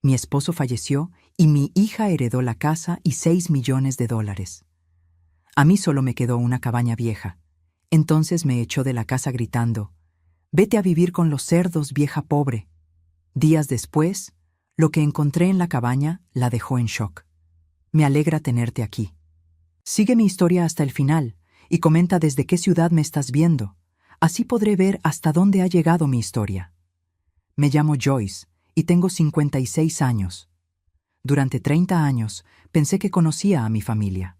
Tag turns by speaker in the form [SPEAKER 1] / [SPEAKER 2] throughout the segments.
[SPEAKER 1] Mi esposo falleció y mi hija heredó la casa y $6 millones. A mí solo me quedó una cabaña vieja. Entonces me echó de la casa gritando: «Vete a vivir con los cerdos, vieja pobre». Días después, lo que encontré en la cabaña la dejó en shock. Me alegra tenerte aquí. Sigue mi historia hasta el final y comenta desde qué ciudad me estás viendo. Así podré ver hasta dónde ha llegado mi historia. Me llamo Joyce y tengo 56 años. Durante 30 años pensé que conocía a mi familia.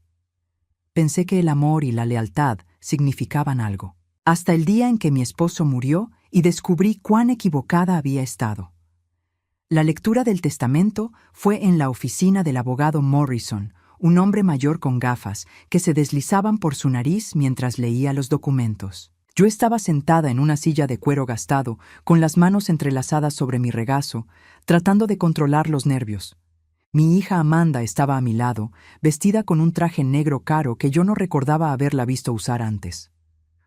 [SPEAKER 1] Pensé que el amor y la lealtad significaban algo. Hasta el día en que mi esposo murió y descubrí cuán equivocada había estado. La lectura del testamento fue en la oficina del abogado Morrison, un hombre mayor con gafas que se deslizaban por su nariz mientras leía los documentos. Yo estaba sentada en una silla de cuero gastado, con las manos entrelazadas sobre mi regazo, tratando de controlar los nervios. Mi hija Amanda estaba a mi lado, vestida con un traje negro caro que yo no recordaba haberla visto usar antes.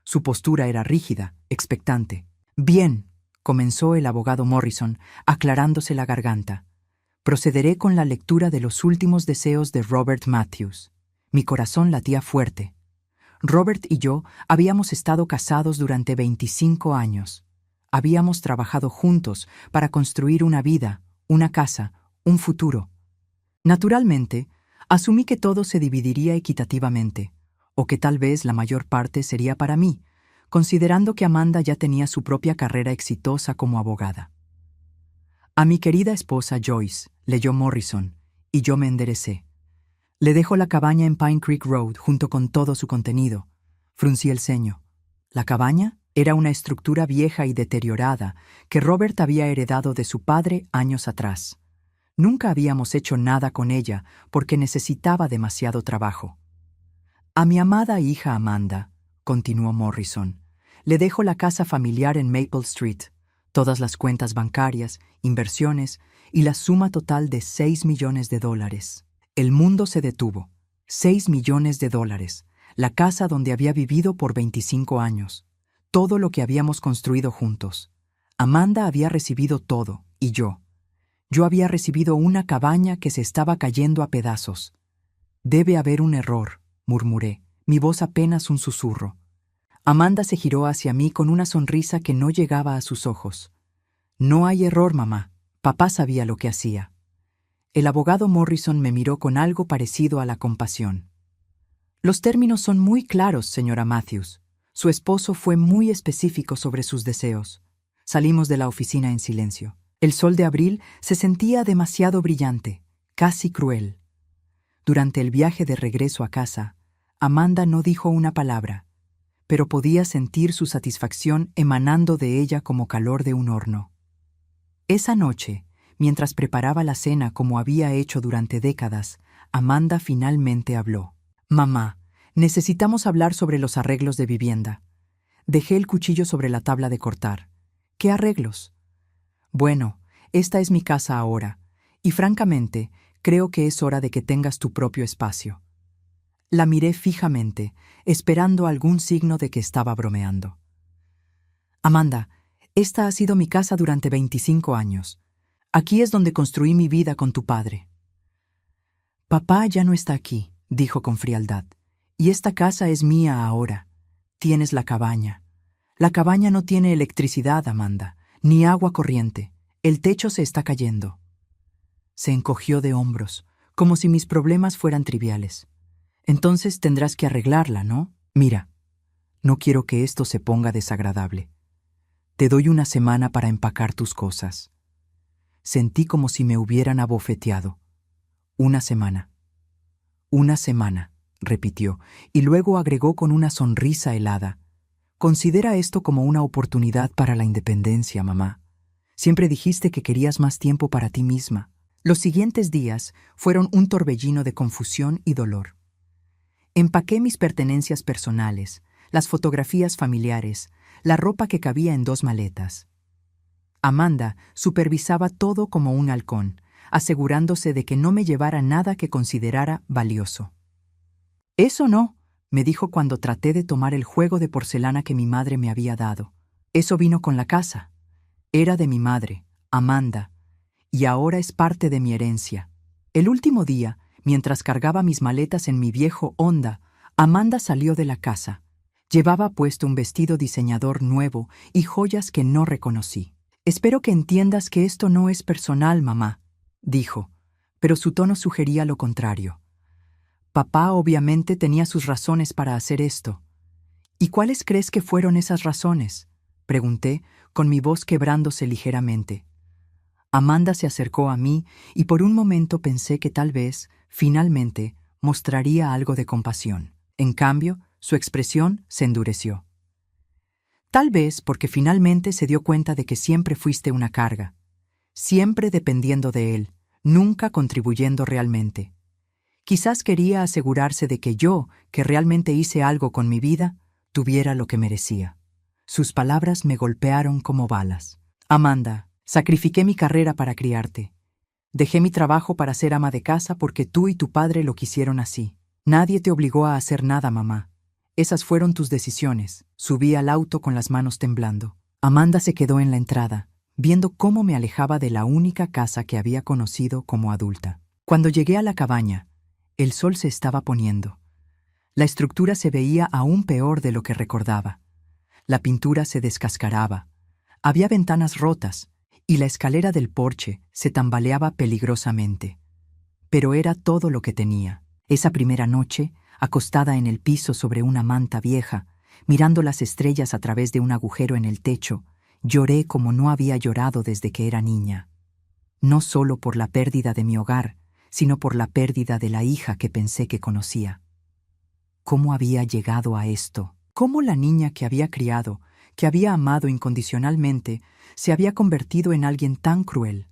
[SPEAKER 1] Su postura era rígida, expectante. «Bien», comenzó el abogado Morrison, aclarándose la garganta. «Procederé con la lectura de los últimos deseos de Robert Matthews». Mi corazón latía fuerte. Robert y yo habíamos estado casados durante 25 años. Habíamos trabajado juntos para construir una vida, una casa, un futuro. Naturalmente, asumí que todo se dividiría equitativamente, o que tal vez la mayor parte sería para mí, considerando que Amanda ya tenía su propia carrera exitosa como abogada. «A mi querida esposa Joyce», leyó Morrison, y yo me enderecé. «Le dejo la cabaña en Pine Creek Road junto con todo su contenido». Fruncí el ceño. ¿La cabaña? Era una estructura vieja y deteriorada que Robert había heredado de su padre años atrás. Nunca habíamos hecho nada con ella porque necesitaba demasiado trabajo. «A mi amada hija Amanda», continuó Morrison, «le dejo la casa familiar en Maple Street, todas las cuentas bancarias, inversiones y la suma total de $6 millones. El mundo se detuvo. $6 millones. La casa donde había vivido por 25 años. Todo lo que habíamos construido juntos. Amanda había recibido todo, y yo. Yo había recibido una cabaña que se estaba cayendo a pedazos. «Debe haber un error», murmuré, mi voz apenas un susurro. Amanda se giró hacia mí con una sonrisa que no llegaba a sus ojos. «No hay error, mamá. Papá sabía lo que hacía». El abogado Morrison me miró con algo parecido a la compasión. «Los términos son muy claros, señora Matthews. Su esposo fue muy específico sobre sus deseos». Salimos de la oficina en silencio. El sol de abril se sentía demasiado brillante, casi cruel. Durante el viaje de regreso a casa, Amanda no dijo una palabra, pero podía sentir su satisfacción emanando de ella como calor de un horno. Esa noche, mientras preparaba la cena como había hecho durante décadas, Amanda finalmente habló. «Mamá, necesitamos hablar sobre los arreglos de vivienda». Dejé el cuchillo sobre la tabla de cortar. «¿Qué arreglos?» «Bueno, esta es mi casa ahora, y francamente, creo que es hora de que tengas tu propio espacio». La miré fijamente, esperando algún signo de que estaba bromeando. «Amanda, esta ha sido mi casa durante 25 años. Aquí es donde construí mi vida con tu padre». «Papá ya no está aquí», dijo con frialdad, «y esta casa es mía ahora. Tienes la cabaña. La cabaña no tiene electricidad, Amanda, ni agua corriente. El techo se está cayendo». Se encogió de hombros, como si mis problemas fueran triviales. «Entonces tendrás que arreglarla, ¿no? Mira, no quiero que esto se ponga desagradable. Te doy una semana para empacar tus cosas». Sentí como si me hubieran abofeteado. «Una semana». «Una semana», repitió, y luego agregó con una sonrisa helada. «Considera esto como una oportunidad para la independencia, mamá. Siempre dijiste que querías más tiempo para ti misma». Los siguientes días fueron un torbellino de confusión y dolor. Empaqué mis pertenencias personales, las fotografías familiares, la ropa que cabía en 2 maletas. Amanda supervisaba todo como un halcón, asegurándose de que no me llevara nada que considerara valioso. «Eso no», me dijo cuando traté de tomar el juego de porcelana que mi madre me había dado. «Eso vino con la casa. Era de mi madre, Amanda, y ahora es parte de mi herencia. El último día, mientras cargaba mis maletas en mi viejo Honda, Amanda salió de la casa. Llevaba puesto un vestido diseñador nuevo y joyas que no reconocí. «Espero que entiendas que esto no es personal, mamá», dijo, pero su tono sugería lo contrario. Papá obviamente tenía sus razones para hacer esto. «¿Y cuáles crees que fueron esas razones?», pregunté, con mi voz quebrándose ligeramente. Amanda se acercó a mí y por un momento pensé que tal vez, finalmente, mostraría algo de compasión. En cambio, su expresión se endureció. Tal vez porque finalmente se dio cuenta de que siempre fuiste una carga, siempre dependiendo de él, nunca contribuyendo realmente. Quizás quería asegurarse de que yo, que realmente hice algo con mi vida, tuviera lo que merecía. Sus palabras me golpearon como balas. «Amanda, sacrifiqué mi carrera para criarte. Dejé mi trabajo para ser ama de casa porque tú y tu padre lo quisieron así. Nadie te obligó a hacer nada, mamá. Esas fueron tus decisiones». Subí al auto con las manos temblando. Amanda se quedó en la entrada, viendo cómo me alejaba de la única casa que había conocido como adulta. Cuando llegué a la cabaña, el sol se estaba poniendo. La estructura se veía aún peor de lo que recordaba. La pintura se descascaraba. Había ventanas rotas y la escalera del porche se tambaleaba peligrosamente. Pero era todo lo que tenía. Esa primera noche, acostada en el piso sobre una manta vieja, mirando las estrellas a través de un agujero en el techo, lloré como no había llorado desde que era niña. No solo por la pérdida de mi hogar, sino por la pérdida de la hija que pensé que conocía. ¿Cómo había llegado a esto? ¿Cómo la niña que había criado, que había amado incondicionalmente, se había convertido en alguien tan cruel?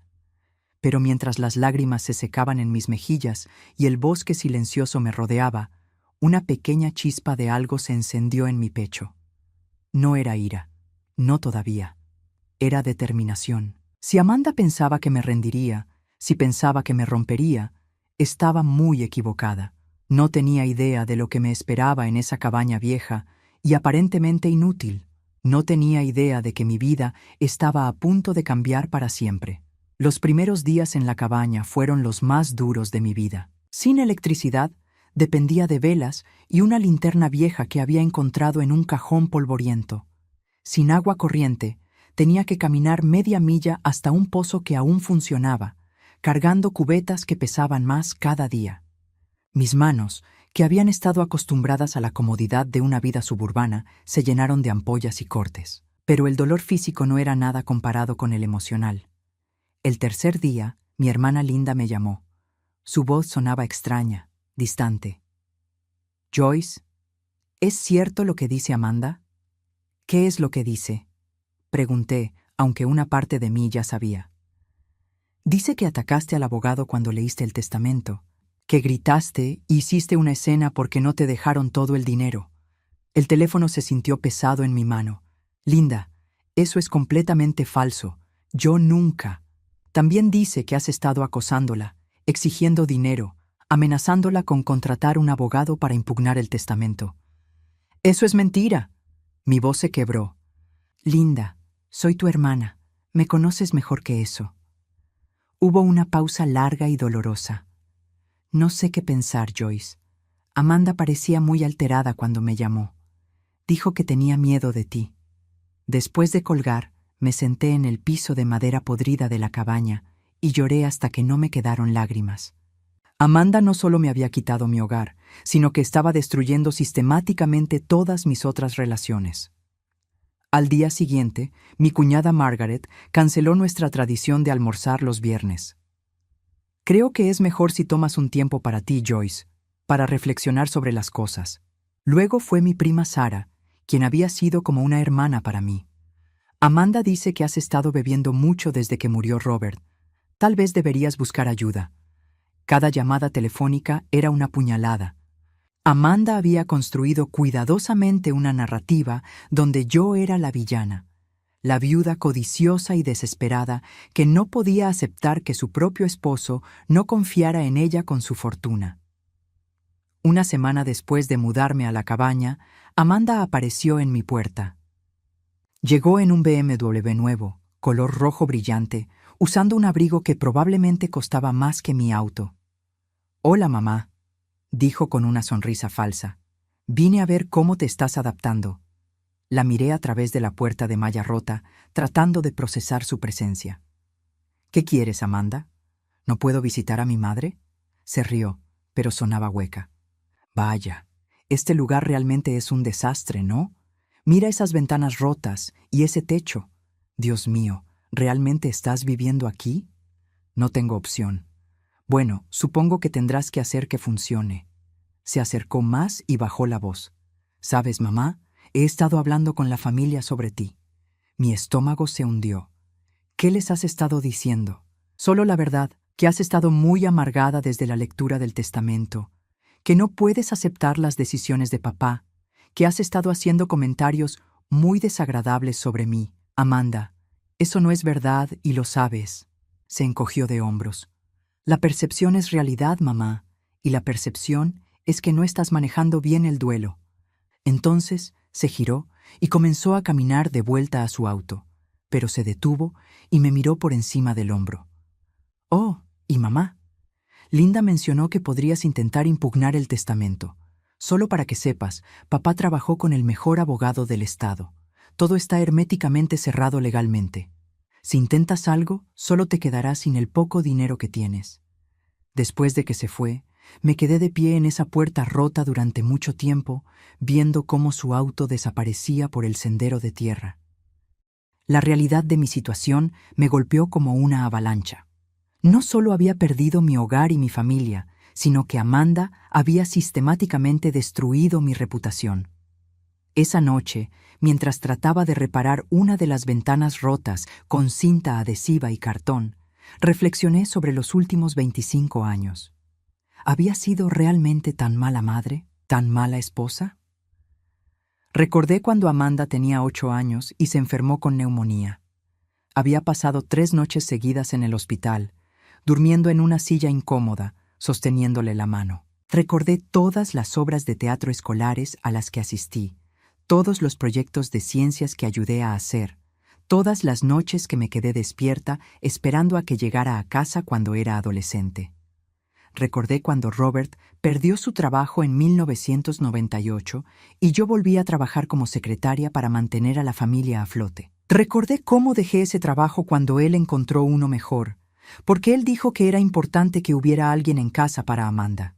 [SPEAKER 1] Pero mientras las lágrimas se secaban en mis mejillas y el bosque silencioso me rodeaba, una pequeña chispa de algo se encendió en mi pecho. No era ira, no todavía. Era determinación. Si Amanda pensaba que me rendiría, si pensaba que me rompería, estaba muy equivocada. No tenía idea de lo que me esperaba en esa cabaña vieja y aparentemente inútil. No tenía idea de que mi vida estaba a punto de cambiar para siempre. Los primeros días en la cabaña fueron los más duros de mi vida. Sin electricidad, dependía de velas y una linterna vieja que había encontrado en un cajón polvoriento. Sin agua corriente, tenía que caminar media milla hasta un pozo que aún funcionaba, cargando cubetas que pesaban más cada día. Mis manos, que habían estado acostumbradas a la comodidad de una vida suburbana, se llenaron de ampollas y cortes. Pero el dolor físico no era nada comparado con el emocional. El tercer día, mi hermana Linda me llamó. Su voz sonaba extraña, distante. «Joyce, ¿es cierto lo que dice Amanda?» «¿Qué es lo que dice?», pregunté, aunque una parte de mí ya sabía. «Dice que atacaste al abogado cuando leíste el testamento, que gritaste y hiciste una escena porque no te dejaron todo el dinero». El teléfono se sintió pesado en mi mano. «Linda, eso es completamente falso. Yo nunca». «También dice que has estado acosándola, exigiendo dinero, amenazándola con contratar un abogado para impugnar el testamento». «Eso es mentira». Mi voz se quebró. «Linda, soy tu hermana. Me conoces mejor que eso». Hubo una pausa larga y dolorosa. No sé qué pensar, Joyce. Amanda parecía muy alterada cuando me llamó. Dijo que tenía miedo de ti. Después de colgar, me senté en el piso de madera podrida de la cabaña y lloré hasta que no me quedaron lágrimas. Amanda no solo me había quitado mi hogar, sino que estaba destruyendo sistemáticamente todas mis otras relaciones. Al día siguiente, mi cuñada Margaret canceló nuestra tradición de almorzar los viernes. «Creo que es mejor si tomas un tiempo para ti, Joyce, para reflexionar sobre las cosas». Luego fue mi prima Sarah, quien había sido como una hermana para mí. «Amanda dice que has estado bebiendo mucho desde que murió Robert. Tal vez deberías buscar ayuda». Cada llamada telefónica era una puñalada. Amanda había construido cuidadosamente una narrativa donde yo era la villana, la viuda codiciosa y desesperada que no podía aceptar que su propio esposo no confiara en ella con su fortuna. Una semana después de mudarme a la cabaña, Amanda apareció en mi puerta. Llegó en un BMW nuevo, color rojo brillante, usando un abrigo que probablemente costaba más que mi auto. «Hola, mamá», dijo con una sonrisa falsa. «Vine a ver cómo te estás adaptando». La miré a través de la puerta de malla rota, tratando de procesar su presencia. «¿Qué quieres, Amanda? ¿No puedo visitar a mi madre?» Se rió, pero sonaba hueca. «Vaya, este lugar realmente es un desastre, ¿no? Mira esas ventanas rotas y ese techo. Dios mío, ¿realmente estás viviendo aquí?» «No tengo opción». «Bueno, supongo que tendrás que hacer que funcione». Se acercó más y bajó la voz. «¿Sabes, mamá? He estado hablando con la familia sobre ti». Mi estómago se hundió. «¿Qué les has estado diciendo?» «Solo la verdad, que has estado muy amargada desde la lectura del testamento, que no puedes aceptar las decisiones de papá, que has estado haciendo comentarios muy desagradables sobre mí. Amanda, eso no es verdad y lo sabes». Se encogió de hombros. «La percepción es realidad, mamá, y la percepción es que no estás manejando bien el duelo». Entonces se giró y comenzó a caminar de vuelta a su auto, pero se detuvo y me miró por encima del hombro. «Oh, ¿y mamá? Linda mencionó que podrías intentar impugnar el testamento. Solo para que sepas, papá trabajó con el mejor abogado del estado. Todo está herméticamente cerrado legalmente. Si intentas algo, solo te quedarás sin el poco dinero que tienes». Después de que se fue, me quedé de pie en esa puerta rota durante mucho tiempo, viendo cómo su auto desaparecía por el sendero de tierra. La realidad de mi situación me golpeó como una avalancha. No solo había perdido mi hogar y mi familia, sino que Amanda había sistemáticamente destruido mi reputación. Esa noche, mientras trataba de reparar una de las ventanas rotas con cinta adhesiva y cartón, reflexioné sobre los últimos 25 años. ¿Había sido realmente tan mala madre, tan mala esposa? Recordé cuando Amanda tenía 8 años y se enfermó con neumonía. Había pasado 3 noches seguidas en el hospital, durmiendo en una silla incómoda, sosteniéndole la mano. Recordé todas las obras de teatro escolares a las que asistí, todos los proyectos de ciencias que ayudé a hacer, todas las noches que me quedé despierta esperando a que llegara a casa cuando era adolescente. Recordé cuando Robert perdió su trabajo en 1998 y yo volví a trabajar como secretaria para mantener a la familia a flote. Recordé cómo dejé ese trabajo cuando él encontró uno mejor, porque él dijo que era importante que hubiera alguien en casa para Amanda.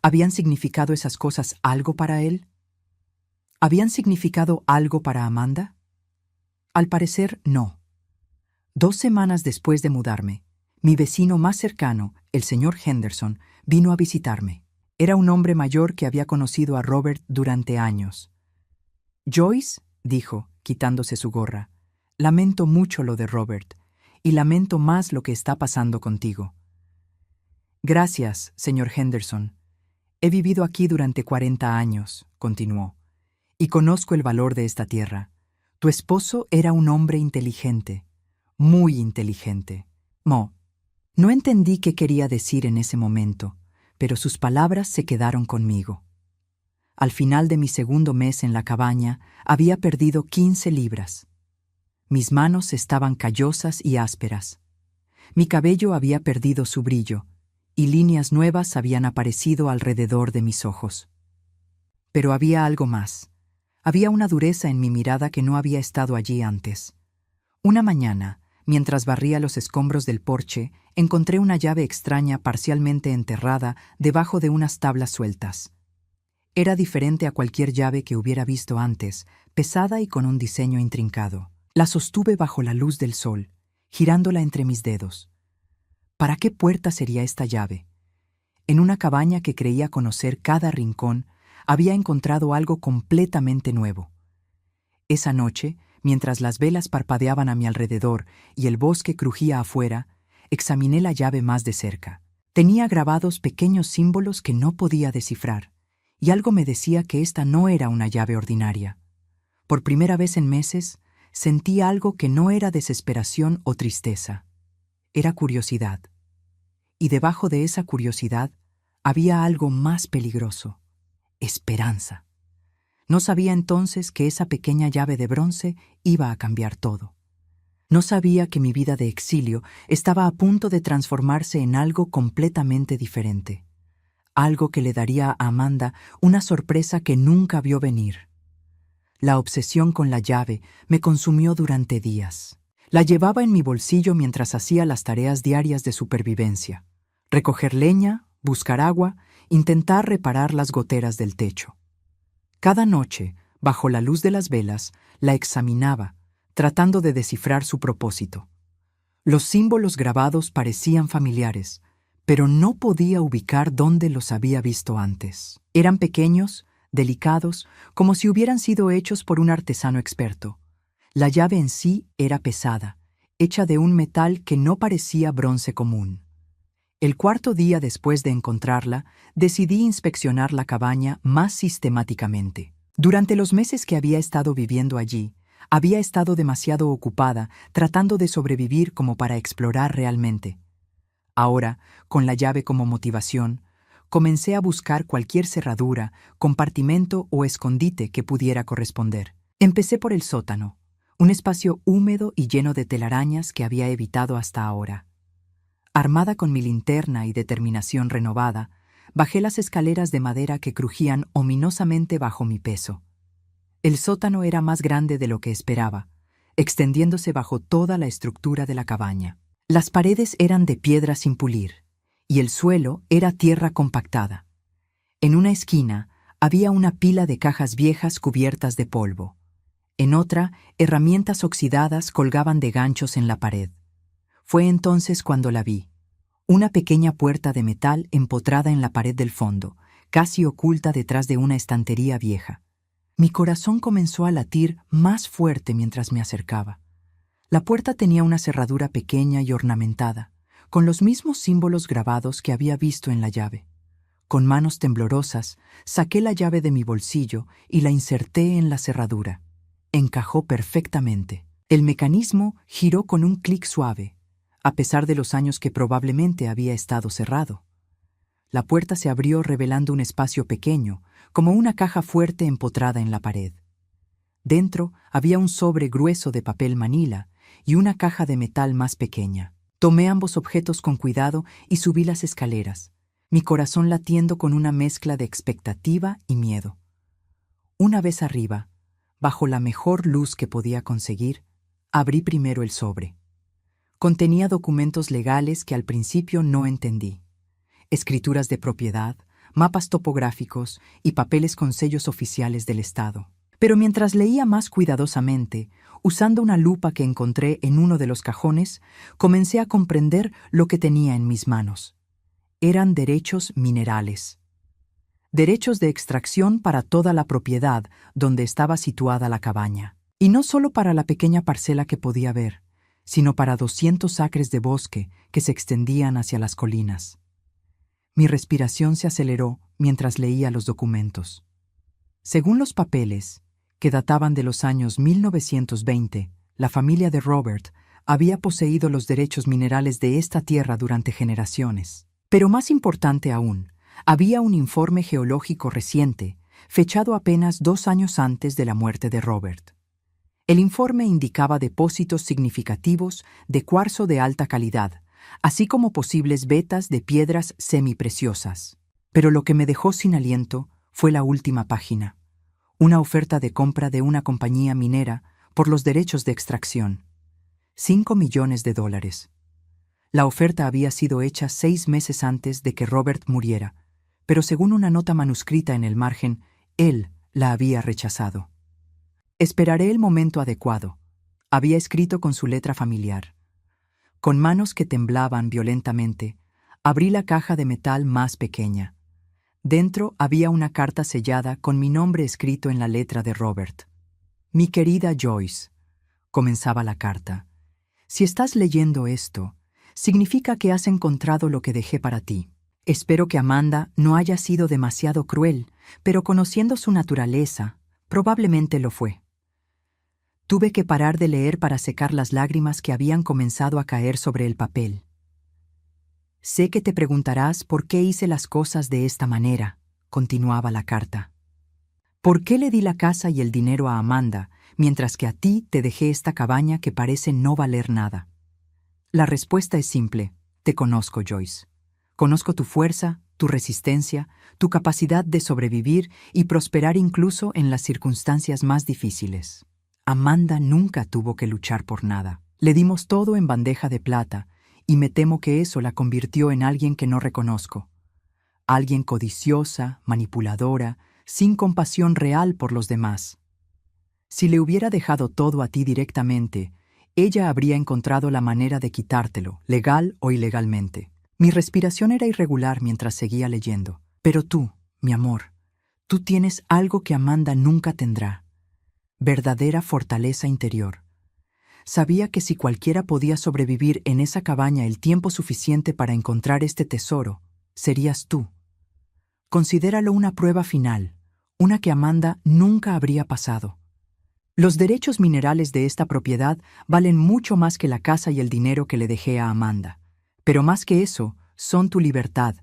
[SPEAKER 1] ¿Habían significado esas cosas algo para él? ¿Habían significado algo para Amanda? Al parecer, no. 2 semanas después de mudarme, mi vecino más cercano, el señor Henderson, vino a visitarme. Era un hombre mayor que había conocido a Robert durante años. «Joyce», dijo, quitándose su gorra, «lamento mucho lo de Robert, y lamento más lo que está pasando contigo». «Gracias, señor Henderson. He vivido aquí durante 40 años», continuó, «y conozco el valor de esta tierra. Tu esposo era un hombre inteligente, muy inteligente». No entendí qué quería decir en ese momento, pero sus palabras se quedaron conmigo. Al final de mi segundo mes en la cabaña, había perdido 15 libras. Mis manos estaban callosas y ásperas. Mi cabello había perdido su brillo, y líneas nuevas habían aparecido alrededor de mis ojos. Pero había algo más. Había una dureza en mi mirada que no había estado allí antes. Una mañana, mientras barría los escombros del porche, encontré una llave extraña parcialmente enterrada debajo de unas tablas sueltas. Era diferente a cualquier llave que hubiera visto antes, pesada y con un diseño intrincado. La sostuve bajo la luz del sol, girándola entre mis dedos. ¿Para qué puerta sería esta llave? En una cabaña que creía conocer cada rincón, había encontrado algo completamente nuevo. Esa noche, mientras las velas parpadeaban a mi alrededor y el bosque crujía afuera, examiné la llave más de cerca. Tenía grabados pequeños símbolos que no podía descifrar, y algo me decía que esta no era una llave ordinaria. Por primera vez en meses, sentí algo que no era desesperación o tristeza. Era curiosidad. Y debajo de esa curiosidad había algo más peligroso: esperanza. No sabía entonces que esa pequeña llave de bronce iba a cambiar todo. No sabía que mi vida de exilio estaba a punto de transformarse en algo completamente diferente. Algo que le daría a Amanda una sorpresa que nunca vio venir. La obsesión con la llave me consumió durante días. La llevaba en mi bolsillo mientras hacía las tareas diarias de supervivencia. Recoger leña, buscar agua, intentar reparar las goteras del techo. Cada noche, bajo la luz de las velas, la examinaba, tratando de descifrar su propósito. Los símbolos grabados parecían familiares, pero no podía ubicar dónde los había visto antes. Eran pequeños, delicados, como si hubieran sido hechos por un artesano experto. La llave en sí era pesada, hecha de un metal que no parecía bronce común. El cuarto día después de encontrarla, decidí inspeccionar la cabaña más sistemáticamente. Durante los meses que había estado viviendo allí, había estado demasiado ocupada tratando de sobrevivir como para explorar realmente. Ahora, con la llave como motivación, comencé a buscar cualquier cerradura, compartimento o escondite que pudiera corresponder. Empecé por el sótano, un espacio húmedo y lleno de telarañas que había evitado hasta ahora. Armada con mi linterna y determinación renovada, bajé las escaleras de madera que crujían ominosamente bajo mi peso. El sótano era más grande de lo que esperaba, extendiéndose bajo toda la estructura de la cabaña. Las paredes eran de piedra sin pulir, y el suelo era tierra compactada. En una esquina había una pila de cajas viejas cubiertas de polvo. En otra, herramientas oxidadas colgaban de ganchos en la pared. Fue entonces cuando la vi. Una pequeña puerta de metal empotrada en la pared del fondo, casi oculta detrás de una estantería vieja. Mi corazón comenzó a latir más fuerte mientras me acercaba. La puerta tenía una cerradura pequeña y ornamentada, con los mismos símbolos grabados que había visto en la llave. Con manos temblorosas, saqué la llave de mi bolsillo y la inserté en la cerradura. Encajó perfectamente. El mecanismo giró con un clic suave, a pesar de los años que probablemente había estado cerrado. La puerta se abrió revelando un espacio pequeño, como una caja fuerte empotrada en la pared. Dentro había un sobre grueso de papel manila y una caja de metal más pequeña. Tomé ambos objetos con cuidado y subí las escaleras, mi corazón latiendo con una mezcla de expectativa y miedo. Una vez arriba, bajo la mejor luz que podía conseguir, abrí primero el sobre. Contenía documentos legales que al principio no entendí. Escrituras de propiedad, mapas topográficos y papeles con sellos oficiales del Estado. Pero mientras leía más cuidadosamente, usando una lupa que encontré en uno de los cajones, comencé a comprender lo que tenía en mis manos. Eran derechos minerales. Derechos de extracción para toda la propiedad donde estaba situada la cabaña. Y no solo para la pequeña parcela que podía ver, sino para 200 acres de bosque que se extendían hacia las colinas. Mi respiración se aceleró mientras leía los documentos. Según los papeles, que databan de los años 1920, la familia de Robert había poseído los derechos minerales de esta tierra durante generaciones. Pero más importante aún, había un informe geológico reciente, fechado apenas 2 años antes de la muerte de Robert. El informe indicaba depósitos significativos de cuarzo de alta calidad, así como posibles vetas de piedras semipreciosas. Pero lo que me dejó sin aliento fue la última página, una oferta de compra de una compañía minera por los derechos de extracción. $5 millones. La oferta había sido hecha 6 meses antes de que Robert muriera, pero según una nota manuscrita en el margen, él la había rechazado. Esperaré el momento adecuado, había escrito con su letra familiar. Con manos que temblaban violentamente, abrí la caja de metal más pequeña. Dentro había una carta sellada con mi nombre escrito en la letra de Robert. Mi querida Joyce, comenzaba la carta, si estás leyendo esto, significa que has encontrado lo que dejé para ti. Espero que Amanda no haya sido demasiado cruel, pero conociendo su naturaleza, probablemente lo fue. Tuve que parar de leer para secar las lágrimas que habían comenzado a caer sobre el papel. Sé que te preguntarás por qué hice las cosas de esta manera, continuaba la carta. ¿Por qué le di la casa y el dinero a Amanda mientras que a ti te dejé esta cabaña que parece no valer nada? La respuesta es simple. Te conozco, Joyce. Conozco tu fuerza, tu resistencia, tu capacidad de sobrevivir y prosperar incluso en las circunstancias más difíciles. Amanda nunca tuvo que luchar por nada. Le dimos todo en bandeja de plata, y me temo que eso la convirtió en alguien que no reconozco. Alguien codiciosa, manipuladora, sin compasión real por los demás. Si le hubiera dejado todo a ti directamente, ella habría encontrado la manera de quitártelo, legal o ilegalmente. Mi respiración era irregular mientras seguía leyendo. Pero tú, mi amor, tú tienes algo que Amanda nunca tendrá. Verdadera fortaleza interior. Sabía que si cualquiera podía sobrevivir en esa cabaña el tiempo suficiente para encontrar este tesoro, serías tú. Considéralo una prueba final, una que Amanda nunca habría pasado. Los derechos minerales de esta propiedad valen mucho más que la casa y el dinero que le dejé a Amanda. Pero más que eso, son tu libertad,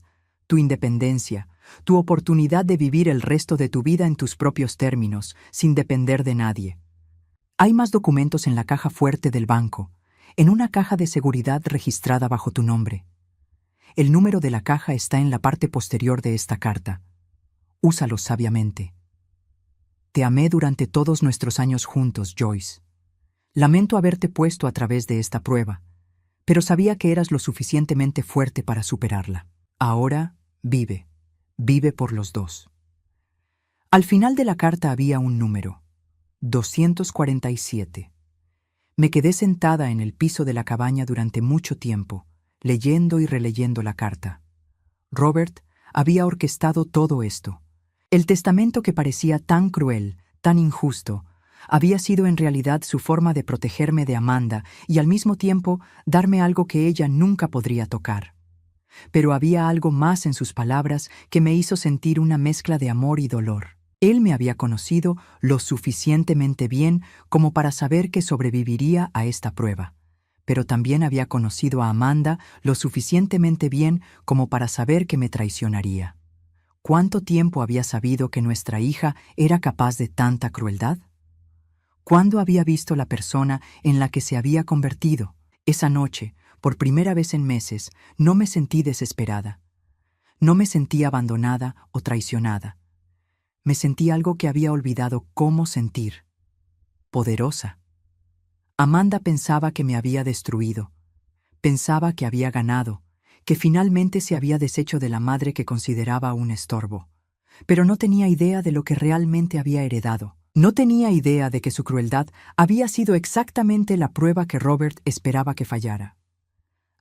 [SPEAKER 1] tu independencia, tu oportunidad de vivir el resto de tu vida en tus propios términos, sin depender de nadie. Hay más documentos en la caja fuerte del banco, en una caja de seguridad registrada bajo tu nombre. El número de la caja está en la parte posterior de esta carta. Úsalo sabiamente. Te amé durante todos nuestros años juntos, Joyce. Lamento haberte puesto a través de esta prueba, pero sabía que eras lo suficientemente fuerte para superarla. Ahora, vive. Vive por los dos. Al final de la carta había un número. 247. Me quedé sentada en el piso de la cabaña durante mucho tiempo, leyendo y releyendo la carta. Robert había orquestado todo esto. El testamento que parecía tan cruel, tan injusto, había sido en realidad su forma de protegerme de Amanda y al mismo tiempo darme algo que ella nunca podría tocar. Pero había algo más en sus palabras que me hizo sentir una mezcla de amor y dolor. Él me había conocido lo suficientemente bien como para saber que sobreviviría a esta prueba, pero también había conocido a Amanda lo suficientemente bien como para saber que me traicionaría. ¿Cuánto tiempo había sabido que nuestra hija era capaz de tanta crueldad? ¿Cuándo había visto la persona en la que se había convertido? Esa noche, por primera vez en meses, no me sentí desesperada. No me sentí abandonada o traicionada. Me sentí algo que había olvidado cómo sentir. Poderosa. Amanda pensaba que me había destruido. Pensaba que había ganado, que finalmente se había deshecho de la madre que consideraba un estorbo. Pero no tenía idea de lo que realmente había heredado. No tenía idea de que su crueldad había sido exactamente la prueba que Robert esperaba que fallara.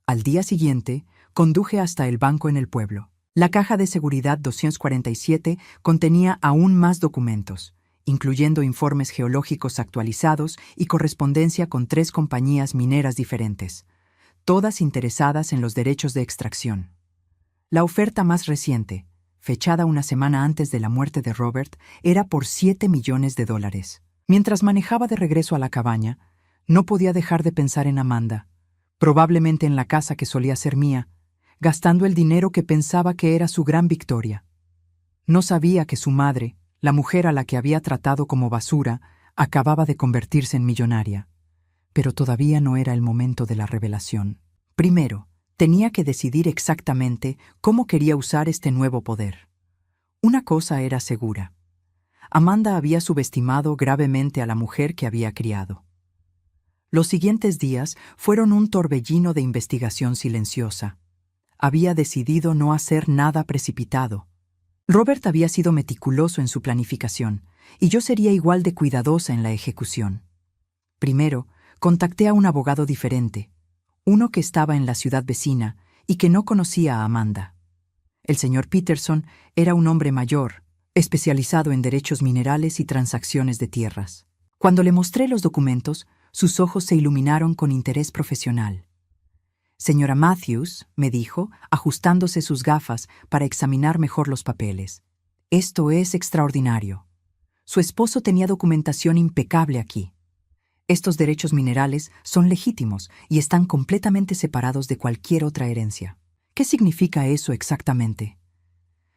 [SPEAKER 1] Al día siguiente, conduje hasta el banco en el pueblo. La caja de seguridad 247 contenía aún más documentos, incluyendo informes geológicos actualizados y correspondencia con 3 compañías mineras diferentes, todas interesadas en los derechos de extracción. La oferta más reciente, fechada una semana antes de la muerte de Robert, era por $7 millones. Mientras manejaba de regreso a la cabaña, no podía dejar de pensar en Amanda, probablemente en la casa que solía ser mía, gastando el dinero que pensaba que era su gran victoria. No sabía que su madre, la mujer a la que había tratado como basura, acababa de convertirse en millonaria. Pero todavía no era el momento de la revelación. Primero, tenía que decidir exactamente cómo quería usar este nuevo poder. Una cosa era segura. Amanda había subestimado gravemente a la mujer que había criado. Los siguientes días fueron un torbellino de investigación silenciosa. Había decidido no hacer nada precipitado. Robert había sido meticuloso en su planificación, y yo sería igual de cuidadosa en la ejecución. Primero, contacté a un abogado diferente, uno que estaba en la ciudad vecina y que no conocía a Amanda. El señor Peterson era un hombre mayor, especializado en derechos minerales y transacciones de tierras. Cuando le mostré los documentos, sus ojos se iluminaron con interés profesional. «Señora Matthews», me dijo, ajustándose sus gafas para examinar mejor los papeles. «Esto es extraordinario. Su esposo tenía documentación impecable aquí. Estos derechos minerales son legítimos y están completamente separados de cualquier otra herencia». ¿Qué significa eso exactamente?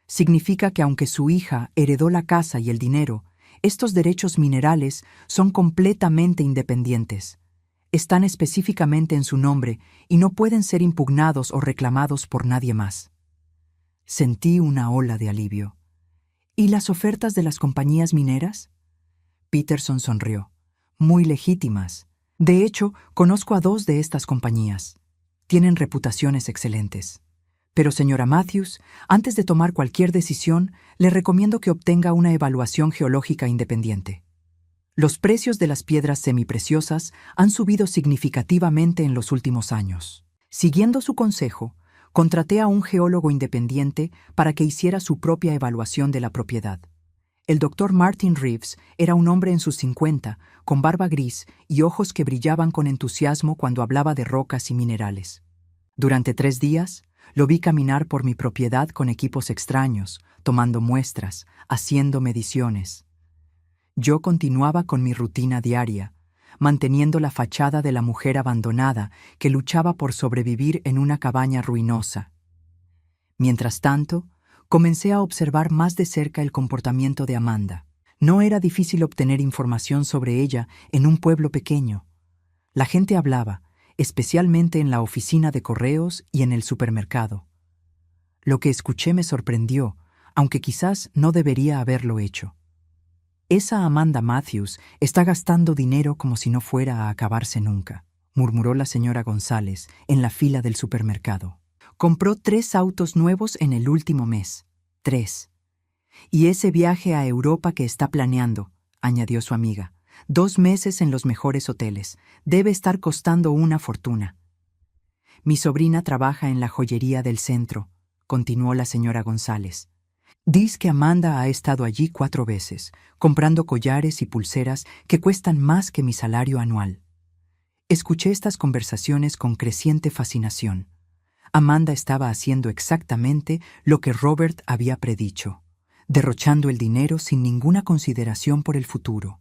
[SPEAKER 1] Significa que aunque su hija heredó la casa y el dinero, Estos derechos minerales son completamente independientes. Están específicamente en su nombre y no pueden ser impugnados o reclamados por nadie más. Sentí una ola de alivio. ¿Y las ofertas de las compañías mineras? Peterson sonrió. Muy legítimas. De hecho, conozco a 2 de estas compañías. Tienen reputaciones excelentes. Pero, señora Matthews, antes de tomar cualquier decisión, le recomiendo que obtenga una evaluación geológica independiente. Los precios de las piedras semipreciosas han subido significativamente en los últimos años. Siguiendo su consejo, contraté a un geólogo independiente para que hiciera su propia evaluación de la propiedad. El doctor Martin Reeves era un hombre en sus 50, con barba gris y ojos que brillaban con entusiasmo cuando hablaba de rocas y minerales. Durante 3 días, lo vi caminar por mi propiedad con equipos extraños, tomando muestras, haciendo mediciones. Yo continuaba con mi rutina diaria, manteniendo la fachada de la mujer abandonada que luchaba por sobrevivir en una cabaña ruinosa. Mientras tanto, comencé a observar más de cerca el comportamiento de Amanda. No era difícil obtener información sobre ella en un pueblo pequeño. La gente hablaba, especialmente en la oficina de correos y en el supermercado. Lo que escuché me sorprendió, aunque quizás no debería haberlo hecho. Esa Amanda Matthews está gastando dinero como si no fuera a acabarse nunca, murmuró la señora González en la fila del supermercado. Compró 3 autos nuevos en el último mes. 3. Y ese viaje a Europa que está planeando, añadió su amiga. 2 meses en los mejores hoteles. Debe estar costando una fortuna. Mi sobrina trabaja en la joyería del centro, continuó la señora González. Dice que Amanda ha estado allí 4 veces, comprando collares y pulseras que cuestan más que mi salario anual. Escuché estas conversaciones con creciente fascinación. Amanda estaba haciendo exactamente lo que Robert había predicho, derrochando el dinero sin ninguna consideración por el futuro.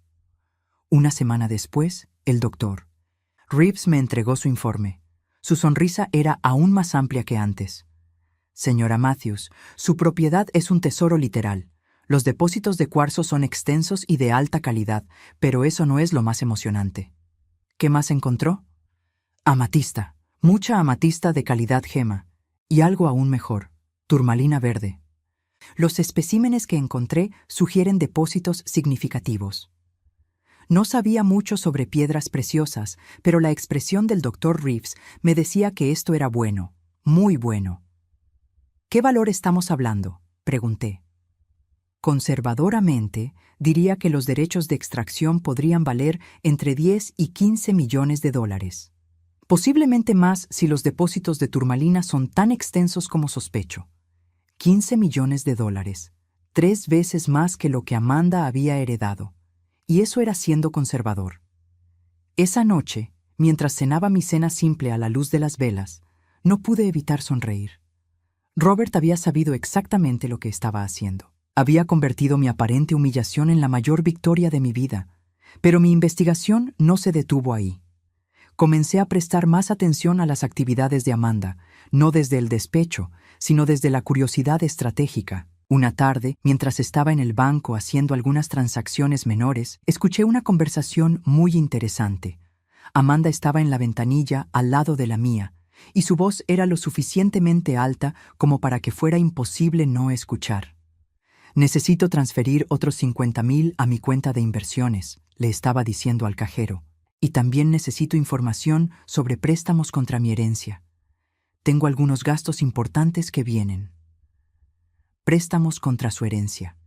[SPEAKER 1] Una semana después, el doctor Reeves me entregó su informe. Su sonrisa era aún más amplia que antes. Señora Matthews, su propiedad es un tesoro literal. Los depósitos de cuarzo son extensos y de alta calidad, pero eso no es lo más emocionante. ¿Qué más encontró? Amatista, mucha amatista de calidad gema, y algo aún mejor, turmalina verde. Los especímenes que encontré sugieren depósitos significativos. No sabía mucho sobre piedras preciosas, pero la expresión del Dr. Reeves me decía que esto era bueno, muy bueno. ¿Qué valor estamos hablando?, pregunté. Conservadoramente, diría que los derechos de extracción podrían valer entre 10 y 15 millones de dólares. Posiblemente más si los depósitos de turmalina son tan extensos como sospecho. 15 millones de dólares, 3 veces más que lo que Amanda había heredado. Y eso era siendo conservador. Esa noche, mientras cenaba mi cena simple a la luz de las velas, no pude evitar sonreír. Robert había sabido exactamente lo que estaba haciendo. Había convertido mi aparente humillación en la mayor victoria de mi vida, pero mi investigación no se detuvo ahí. Comencé a prestar más atención a las actividades de Amanda, no desde el despecho, sino desde la curiosidad estratégica. Una tarde, mientras estaba en el banco haciendo algunas transacciones menores, escuché una conversación muy interesante. Amanda estaba en la ventanilla al lado de la mía, y su voz era lo suficientemente alta como para que fuera imposible no escuchar. Necesito transferir otros 50,000 a mi cuenta de inversiones, le estaba diciendo al cajero. Y también necesito información sobre préstamos contra mi herencia. Tengo algunos gastos importantes que vienen. Préstamos contra su herencia.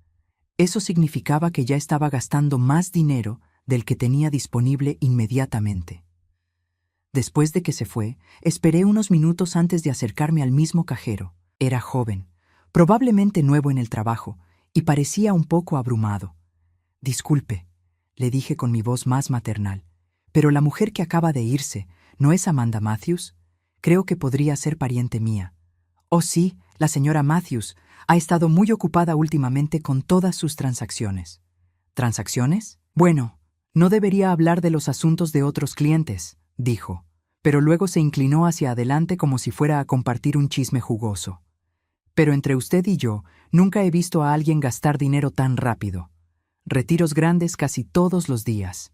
[SPEAKER 1] Eso significaba que ya estaba gastando más dinero del que tenía disponible inmediatamente. Después de que se fue, esperé unos minutos antes de acercarme al mismo cajero. Era joven, probablemente nuevo en el trabajo, y parecía un poco abrumado. Disculpe, le dije con mi voz más maternal, pero la mujer que acaba de irse, ¿no es Amanda Matthews? Creo que podría ser pariente mía. Oh sí, la señora Matthews ha estado muy ocupada últimamente con todas sus transacciones. ¿Transacciones? Bueno, no debería hablar de los asuntos de otros clientes, dijo, pero luego se inclinó hacia adelante como si fuera a compartir un chisme jugoso. Pero entre usted y yo, nunca he visto a alguien gastar dinero tan rápido. Retiros grandes casi todos los días.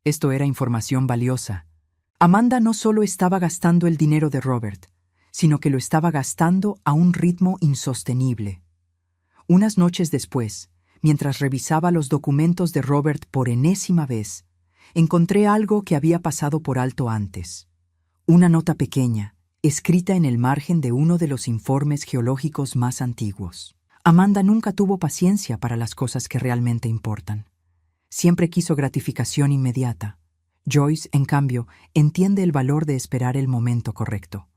[SPEAKER 1] Esto era información valiosa. Amanda no solo estaba gastando el dinero de Robert, sino que lo estaba gastando a un ritmo insostenible. Unas noches después, mientras revisaba los documentos de Robert por enésima vez, encontré algo que había pasado por alto antes. Una nota pequeña, escrita en el margen de uno de los informes geológicos más antiguos. Amanda nunca tuvo paciencia para las cosas que realmente importan. Siempre quiso gratificación inmediata. Joyce, en cambio, entiende el valor de esperar el momento correcto.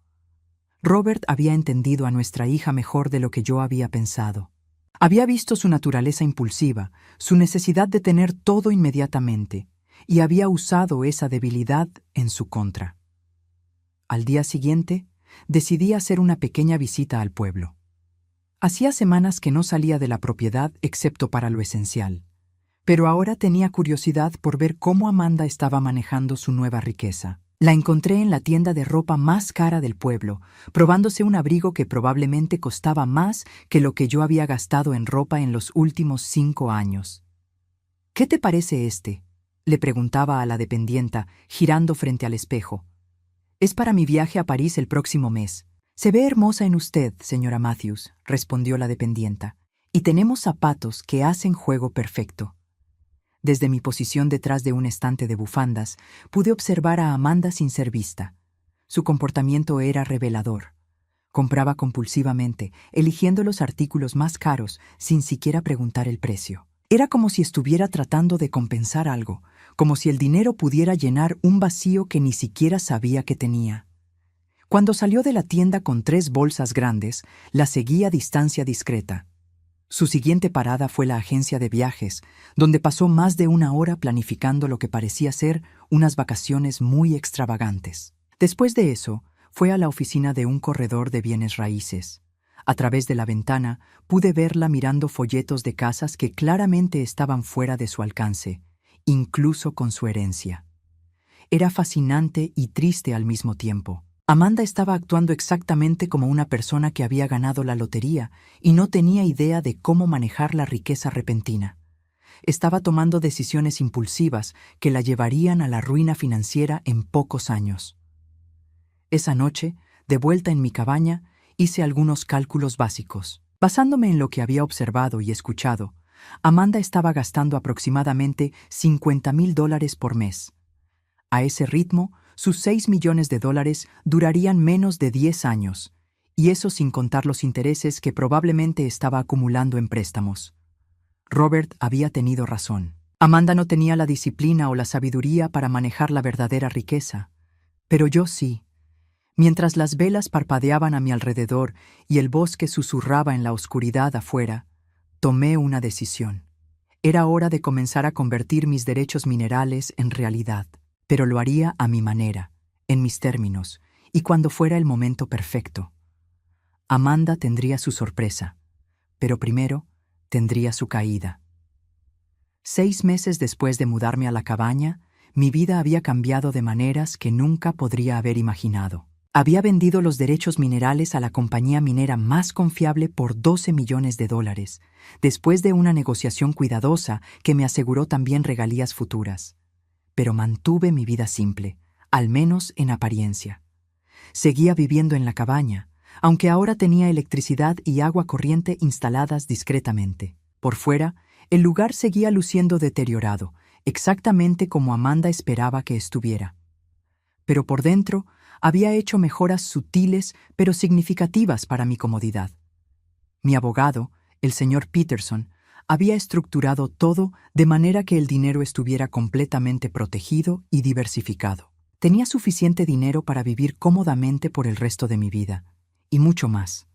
[SPEAKER 1] Robert había entendido a nuestra hija mejor de lo que yo había pensado. Había visto su naturaleza impulsiva, su necesidad de tener todo inmediatamente, y había usado esa debilidad en su contra. Al día siguiente, decidí hacer una pequeña visita al pueblo. Hacía semanas que no salía de la propiedad excepto para lo esencial, pero ahora tenía curiosidad por ver cómo Amanda estaba manejando su nueva riqueza. La encontré en la tienda de ropa más cara del pueblo, probándose un abrigo que probablemente costaba más que lo que yo había gastado en ropa en los últimos 5 años. «¿Qué te parece este?», le preguntaba a la dependienta, girando frente al espejo. «Es para mi viaje a París el próximo mes». «Se ve hermosa en usted, señora Matthews», respondió la dependienta, «y tenemos zapatos que hacen juego perfecto». Desde mi posición detrás de un estante de bufandas, pude observar a Amanda sin ser vista. Su comportamiento era revelador. Compraba compulsivamente, eligiendo los artículos más caros sin siquiera preguntar el precio. Era como si estuviera tratando de compensar algo, como si el dinero pudiera llenar un vacío que ni siquiera sabía que tenía. Cuando salió de la tienda con 3 bolsas grandes, la seguí a distancia discreta. Su siguiente parada fue la agencia de viajes, donde pasó más de 1 hora planificando lo que parecía ser unas vacaciones muy extravagantes. Después de eso, fue a la oficina de un corredor de bienes raíces. A través de la ventana, pude verla mirando folletos de casas que claramente estaban fuera de su alcance, incluso con su herencia. Era fascinante y triste al mismo tiempo. Amanda estaba actuando exactamente como una persona que había ganado la lotería y no tenía idea de cómo manejar la riqueza repentina. Estaba tomando decisiones impulsivas que la llevarían a la ruina financiera en pocos años. Esa noche, de vuelta en mi cabaña, hice algunos cálculos básicos. Basándome en lo que había observado y escuchado, Amanda estaba gastando aproximadamente $50,000 por mes. A ese ritmo, sus $6 millones durarían menos de 10 años, y eso sin contar los intereses que probablemente estaba acumulando en préstamos. Robert había tenido razón. Amanda no tenía la disciplina o la sabiduría para manejar la verdadera riqueza, pero yo sí. Mientras las velas parpadeaban a mi alrededor y el bosque susurraba en la oscuridad afuera, tomé una decisión. Era hora de comenzar a convertir mis derechos minerales en realidad. Pero lo haría a mi manera, en mis términos, y cuando fuera el momento perfecto. Amanda tendría su sorpresa, pero primero tendría su caída. 6 meses después de mudarme a la cabaña, mi vida había cambiado de maneras que nunca podría haber imaginado. Había vendido los derechos minerales a la compañía minera más confiable por $12 millones, después de una negociación cuidadosa que me aseguró también regalías futuras. Pero mantuve mi vida simple, al menos en apariencia. Seguía viviendo en la cabaña, aunque ahora tenía electricidad y agua corriente instaladas discretamente. Por fuera, el lugar seguía luciendo deteriorado, exactamente como Amanda esperaba que estuviera. Pero por dentro, había hecho mejoras sutiles pero significativas para mi comodidad. Mi abogado, el señor Peterson, había estructurado todo de manera que el dinero estuviera completamente protegido y diversificado. Tenía suficiente dinero para vivir cómodamente por el resto de mi vida, y mucho más.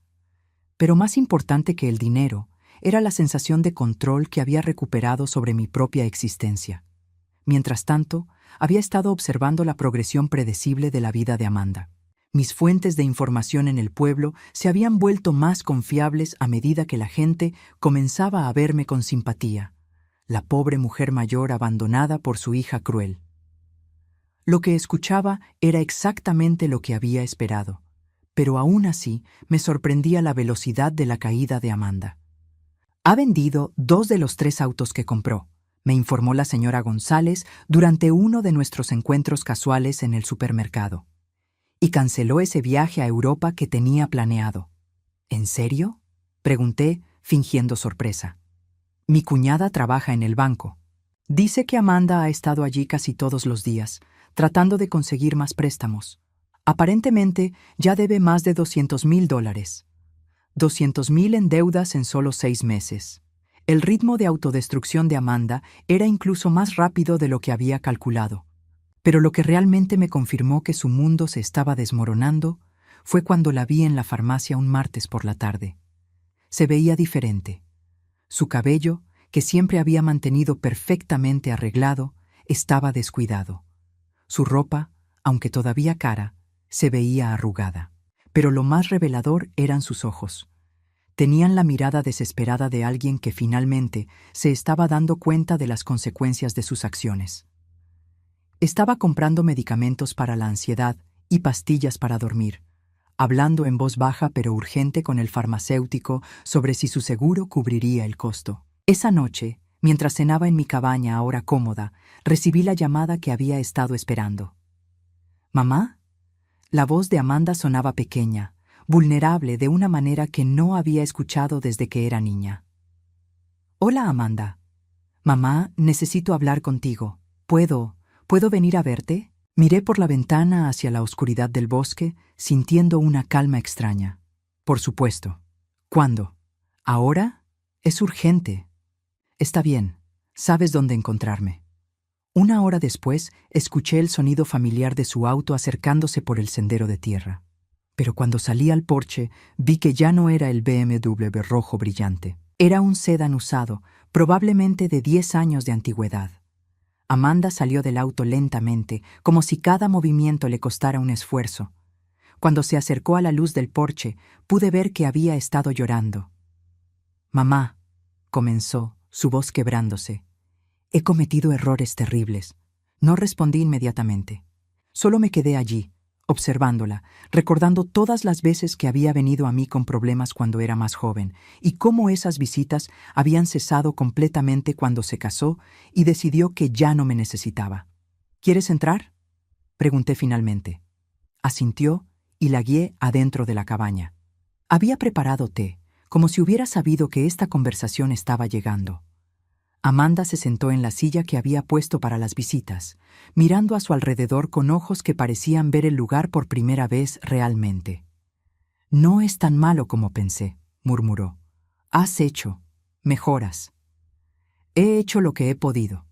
[SPEAKER 1] Pero más importante que el dinero era la sensación de control que había recuperado sobre mi propia existencia. Mientras tanto, había estado observando la progresión predecible de la vida de Amanda. Mis fuentes de información en el pueblo se habían vuelto más confiables a medida que la gente comenzaba a verme con simpatía, la pobre mujer mayor abandonada por su hija cruel. Lo que escuchaba era exactamente lo que había esperado, pero aún así me sorprendía la velocidad de la caída de Amanda. Ha vendido 2 de los 3 autos que compró, me informó la señora González durante uno de nuestros encuentros casuales en el supermercado. Y canceló ese viaje a Europa que tenía planeado. ¿En serio?, pregunté, fingiendo sorpresa. Mi cuñada trabaja en el banco. Dice que Amanda ha estado allí casi todos los días, tratando de conseguir más préstamos. Aparentemente, ya debe más de $200,000. 200,000 en deudas en solo 6 meses. El ritmo de autodestrucción de Amanda era incluso más rápido de lo que había calculado. Pero lo que realmente me confirmó que su mundo se estaba desmoronando fue cuando la vi en la farmacia un martes por la tarde. Se veía diferente. Su cabello, que siempre había mantenido perfectamente arreglado, estaba descuidado. Su ropa, aunque todavía cara, se veía arrugada. Pero lo más revelador eran sus ojos. Tenían la mirada desesperada de alguien que finalmente se estaba dando cuenta de las consecuencias de sus acciones. Estaba comprando medicamentos para la ansiedad y pastillas para dormir, hablando en voz baja pero urgente con el farmacéutico sobre si su seguro cubriría el costo. Esa noche, mientras cenaba en mi cabaña ahora cómoda, recibí la llamada que había estado esperando. ¿Mamá? La voz de Amanda sonaba pequeña, vulnerable de una manera que no había escuchado desde que era niña. Hola, Amanda. Mamá, necesito hablar contigo. ¿Puedo venir a verte? Miré por la ventana hacia la oscuridad del bosque, sintiendo una calma extraña. Por supuesto. ¿Cuándo? ¿Ahora? Es urgente. Está bien. Sabes dónde encontrarme. Una hora después, escuché el sonido familiar de su auto acercándose por el sendero de tierra. Pero cuando salí al porche, vi que ya no era el BMW rojo brillante. Era un sedán usado, probablemente de 10 años de antigüedad. Amanda salió del auto lentamente, como si cada movimiento le costara un esfuerzo. Cuando se acercó a la luz del porche, pude ver que había estado llorando. «Mamá», comenzó, su voz quebrándose. «He cometido errores terribles». No respondí inmediatamente. Solo me quedé allí, observándola, recordando todas las veces que había venido a mí con problemas cuando era más joven, y cómo esas visitas habían cesado completamente cuando se casó y decidió que ya no me necesitaba. «¿Quieres entrar?», pregunté finalmente. Asintió y la guié adentro de la cabaña. Había preparado té, como si hubiera sabido que esta conversación estaba llegando. Amanda se sentó en la silla que había puesto para las visitas, mirando a su alrededor con ojos que parecían ver el lugar por primera vez realmente. «No es tan malo como pensé», murmuró. «Has hecho mejoras». «He hecho lo que he podido».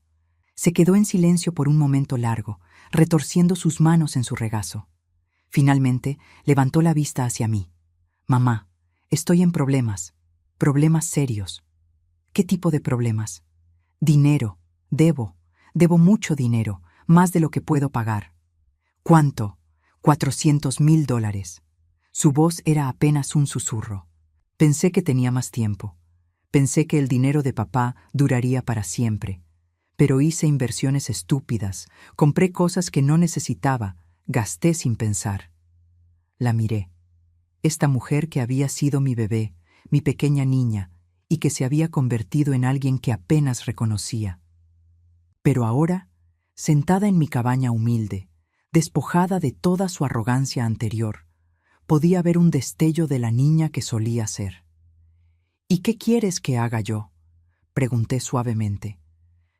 [SPEAKER 1] Se quedó en silencio por un momento largo, retorciendo sus manos en su regazo. Finalmente, levantó la vista hacia mí. «Mamá, estoy en problemas serios». «¿Qué tipo de problemas?» «Dinero. Debo mucho dinero, más de lo que puedo pagar». «¿Cuánto?» $400,000. Su voz era apenas un susurro. Pensé que tenía más tiempo. Pensé que el dinero de papá duraría para siempre. Pero hice inversiones estúpidas, compré cosas que no necesitaba, gasté sin pensar. La miré. Esta mujer que había sido mi bebé, mi pequeña niña, y que se había convertido en alguien que apenas reconocía. Pero ahora, sentada en mi cabaña humilde, despojada de toda su arrogancia anterior, podía ver un destello de la niña que solía ser. «¿Y qué quieres que haga yo?», pregunté suavemente.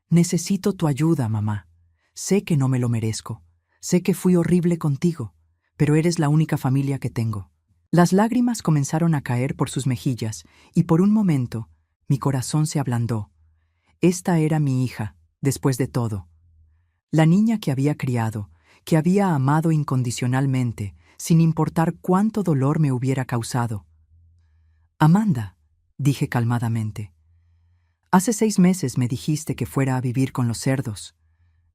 [SPEAKER 1] «Necesito tu ayuda, mamá. Sé que no me lo merezco. Sé que fui horrible contigo, pero eres la única familia que tengo». Las lágrimas comenzaron a caer por sus mejillas y por un momento mi corazón se ablandó. Esta era mi hija, después de todo. La niña que había criado, que había amado incondicionalmente, sin importar cuánto dolor me hubiera causado. «Amanda», dije calmadamente, «hace 6 meses me dijiste que fuera a vivir con los cerdos.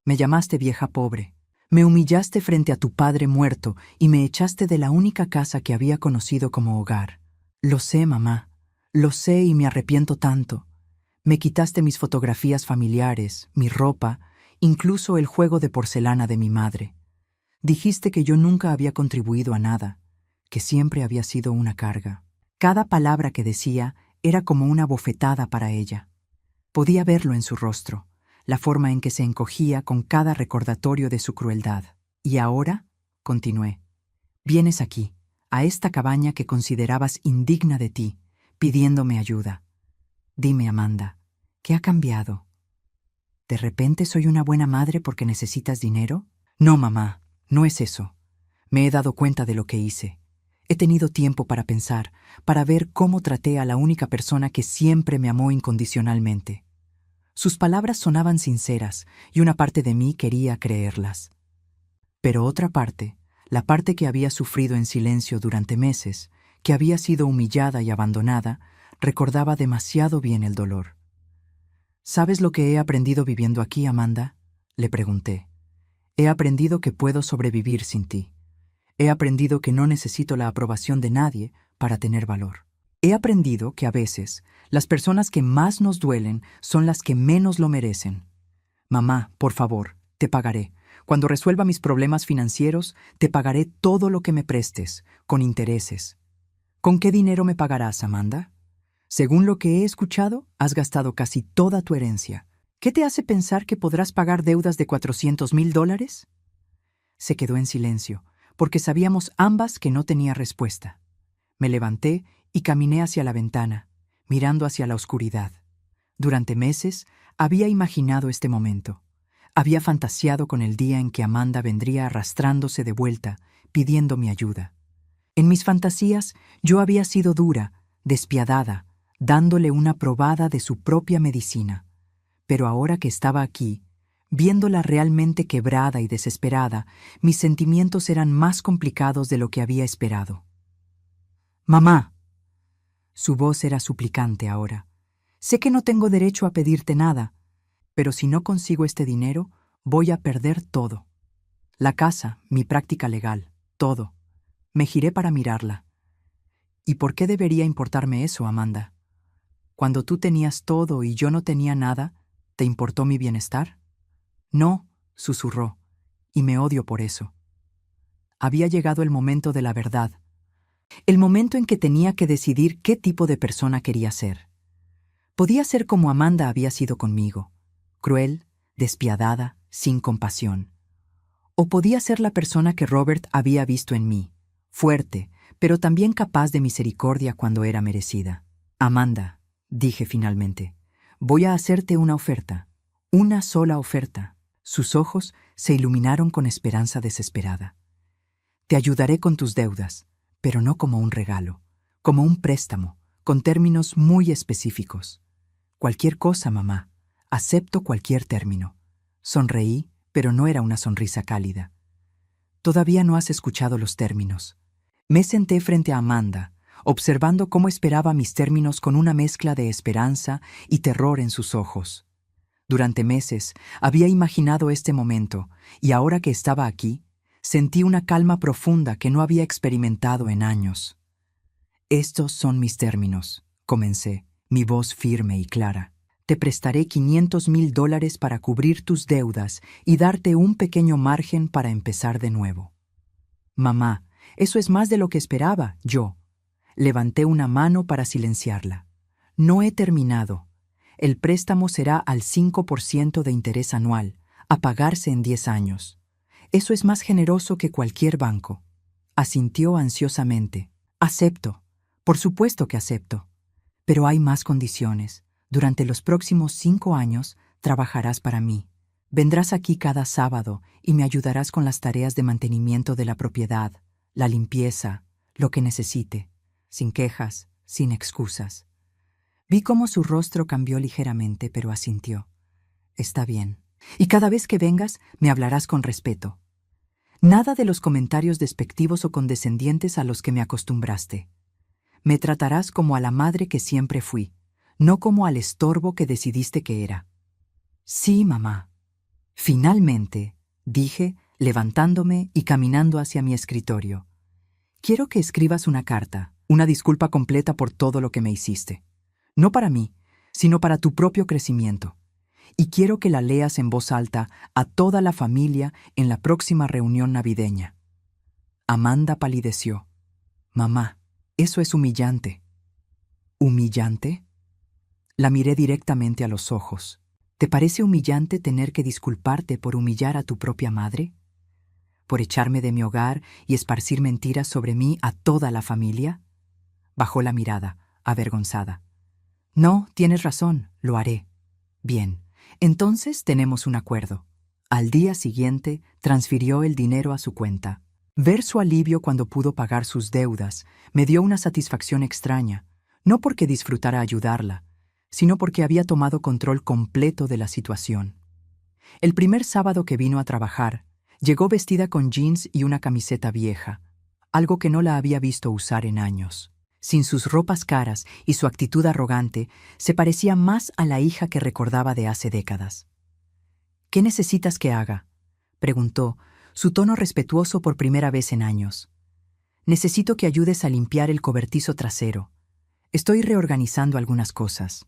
[SPEAKER 1] Me llamaste vieja pobre. Me humillaste frente a tu padre muerto y me echaste de la única casa que había conocido como hogar. Lo sé, mamá. Lo sé y me arrepiento tanto. Me quitaste mis fotografías familiares, mi ropa, incluso el juego de porcelana de mi madre. Dijiste que yo nunca había contribuido a nada, que siempre había sido una carga». Cada palabra que decía era como una bofetada para ella. Podía verlo en su rostro, la forma en que se encogía con cada recordatorio de su crueldad. Y ahora, continué, vienes aquí, a esta cabaña que considerabas indigna de ti, pidiéndome ayuda. Dime, Amanda, ¿qué ha cambiado? ¿De repente soy una buena madre porque necesitas dinero? No, mamá, no es eso. Me he dado cuenta de lo que hice. He tenido tiempo para pensar, para ver cómo traté a la única persona que siempre me amó incondicionalmente. Sus palabras sonaban sinceras y una parte de mí quería creerlas. Pero otra parte, la parte que había sufrido en silencio durante meses, que había sido humillada y abandonada, recordaba demasiado bien el dolor. ¿Sabes lo que he aprendido viviendo aquí, Amanda?, le pregunté. He aprendido que puedo sobrevivir sin ti. He aprendido que no necesito la aprobación de nadie para tener valor. He aprendido que a veces las personas que más nos duelen son las que menos lo merecen. Mamá, por favor, te pagaré. Cuando resuelva mis problemas financieros, te pagaré todo lo que me prestes, con intereses. ¿Con qué dinero me pagarás, Amanda? Según lo que he escuchado, has gastado casi toda tu herencia. ¿Qué te hace pensar que podrás pagar deudas de $400,000? Se quedó en silencio, porque sabíamos ambas que no tenía respuesta. Me levanté y caminé hacia la ventana, mirando hacia la oscuridad. Durante meses había imaginado este momento. Había fantaseado con el día en que Amanda vendría arrastrándose de vuelta, pidiendo mi ayuda. En mis fantasías yo había sido dura, despiadada, dándole una probada de su propia medicina. Pero ahora que estaba aquí, viéndola realmente quebrada y desesperada, mis sentimientos eran más complicados de lo que había esperado. «Mamá». Su voz era suplicante ahora. «Sé que no tengo derecho a pedirte nada, pero si no consigo este dinero, voy a perder todo. La casa, mi práctica legal, todo. Me giré para mirarla. ¿Y por qué debería importarme eso, Amanda? Cuando tú tenías todo y yo no tenía nada, ¿te importó mi bienestar? No, susurró, y me odio por eso. Había llegado el momento de la verdad, el momento en que tenía que decidir qué tipo de persona quería ser. Podía ser como Amanda había sido conmigo, cruel, despiadada, sin compasión. O podía ser la persona que Robert había visto en mí, fuerte, pero también capaz de misericordia cuando era merecida. Amanda, dije finalmente, voy a hacerte una oferta, una sola oferta. Sus ojos se iluminaron con esperanza desesperada. Te ayudaré con tus deudas, pero no como un regalo, como un préstamo, con términos muy específicos. Cualquier cosa, mamá. Acepto cualquier término. Sonreí, pero no era una sonrisa cálida. Todavía no has escuchado los términos. Me senté frente a Amanda, observando cómo esperaba mis términos con una mezcla de esperanza y terror en sus ojos. Durante meses había imaginado este momento, y ahora que estaba aquí, sentí una calma profunda que no había experimentado en años. Estos son mis términos, comencé, mi voz firme y clara. Te prestaré $500,000 para cubrir tus deudas y darte un pequeño margen para empezar de nuevo. Mamá, eso es más de lo que esperaba, yo. Levanté una mano para silenciarla. No he terminado. El préstamo será al 5% de interés anual, a pagarse en 10 años. Eso es más generoso que cualquier banco. Asintió ansiosamente. Acepto. Por supuesto que acepto. Pero hay más condiciones. Durante los próximos 5 años trabajarás para mí. Vendrás aquí cada sábado y me ayudarás con las tareas de mantenimiento de la propiedad, la limpieza, lo que necesite, sin quejas, sin excusas. Vi cómo su rostro cambió ligeramente, pero asintió. Está bien. Y cada vez que vengas, me hablarás con respeto. Nada de los comentarios despectivos o condescendientes a los que me acostumbraste. Me tratarás como a la madre que siempre fui, no como al estorbo que decidiste que era. Sí, mamá. Finalmente, dije, levantándome y caminando hacia mi escritorio. Quiero que escribas una carta, una disculpa completa por todo lo que me hiciste. No para mí, sino para tu propio crecimiento. Y quiero que la leas en voz alta a toda la familia en la próxima reunión navideña. Amanda palideció. Mamá, eso es humillante. ¿Humillante? La miré directamente a los ojos. ¿Te parece humillante tener que disculparte por humillar a tu propia madre? ¿Por echarme de mi hogar y esparcir mentiras sobre mí a toda la familia? Bajó la mirada, avergonzada. No, tienes razón, lo haré. Bien, entonces tenemos un acuerdo. Al día siguiente, transfirió el dinero a su cuenta. Ver su alivio cuando pudo pagar sus deudas me dio una satisfacción extraña, no porque disfrutara ayudarla, sino porque había tomado control completo de la situación. El primer sábado que vino a trabajar, llegó vestida con jeans y una camiseta vieja, algo que no la había visto usar en años. Sin sus ropas caras y su actitud arrogante, se parecía más a la hija que recordaba de hace décadas. ¿Qué necesitas que haga?, preguntó, su tono respetuoso por primera vez en años. Necesito que ayudes a limpiar el cobertizo trasero. Estoy reorganizando algunas cosas.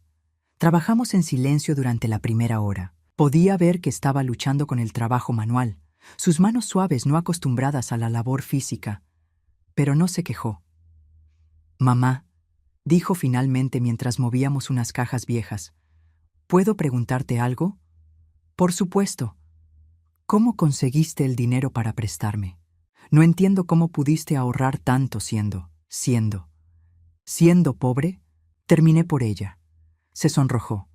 [SPEAKER 1] Trabajamos en silencio durante la primera hora. Podía ver que estaba luchando con el trabajo manual, sus manos suaves no acostumbradas a la labor física, pero no se quejó. Mamá, dijo finalmente mientras movíamos unas cajas viejas, ¿puedo preguntarte algo? Por supuesto. ¿Cómo conseguiste el dinero para prestarme? No entiendo cómo pudiste ahorrar tanto siendo pobre. Terminé por ella. Se sonrojó.